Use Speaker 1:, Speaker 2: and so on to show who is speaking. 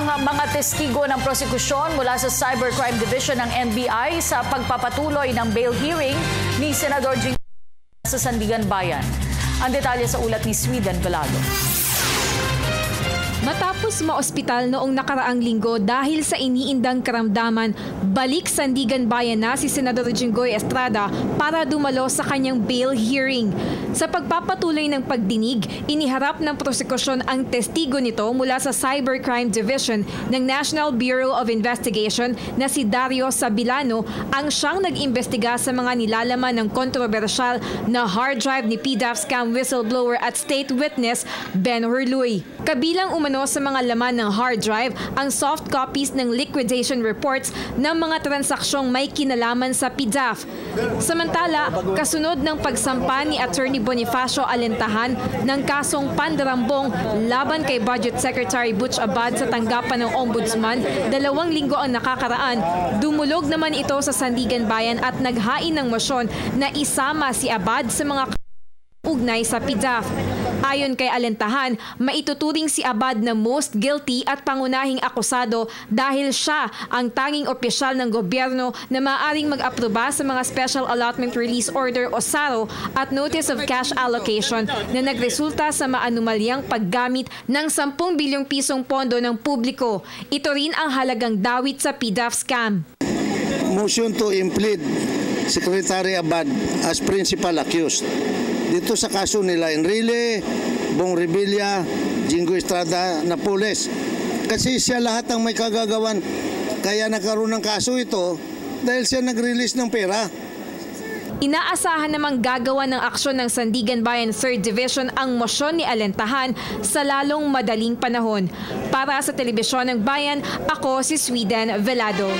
Speaker 1: ang mga testigo ng prosekusyon mula sa Cybercrime Division ng NBI sa pagpapatuloy ng bail hearing ni Senador Jinggoy sa Sandigan Bayan. Ang detalye sa ulat ni Sweden Velado.
Speaker 2: Matapos maospital noong nakaraang linggo dahil sa iniindang karamdaman, balik Sandigan Bayan na si Senador Jinggoy Estrada para dumalo sa kanyang bail hearing. Sa pagpapatuloy ng pagdinig, iniharap ng prosekusyon ang testigo nito mula sa Cybercrime Division ng National Bureau of Investigation na si Dario Sabilano ang siyang nag-imbestiga sa mga nilalaman ng kontrobersyal na hard drive ni PDAF scam whistleblower at state witness Ben Hurluy. Kabilang umano sa mga laman ng hard drive ang soft copies ng liquidation reports ng mga transaksyong may kinalaman sa PDAF. Samantala, kasunod ng pagsampa ni Attorney Bonifacio Alentahan ng kasong pandarambong laban kay Budget Secretary Butch Abad sa tanggapan ng Ombudsman, 2 linggo ang nakakaraan, dumulog naman ito sa Sandigan Bayan at naghain ng mosyon na isama si Abad sa mga ugnay sa PDAF. Ayon kay Alentahan, maituturing si Abad na most guilty at pangunahing akusado dahil siya ang tanging opisyal ng gobyerno na maaaring mag-aproba sa mga Special Allotment Release Order o SARO at Notice of Cash Allocation na nagresulta sa maanumalyang paggamit ng 10 bilyong pisong pondo ng publiko. Ito rin ang halagang dawit sa PDAF scam.
Speaker 3: Motion to implead Secretary Abad as principal accused dito sa kaso nila Enrile, Bong Revilla, Jinggoy Estrada, Napoles. Kasi siya lahat ang may kagagawan. Kaya nagkaroon ng kaso ito dahil siya nag-release ng pera.
Speaker 2: Inaasahan namang gagawa ng aksyon ng Sandigan Bayan 3rd Division ang mosyon ni Alentahan sa lalong madaling panahon. Para sa Telebisyon ng Bayan, ako si Sweden Velado.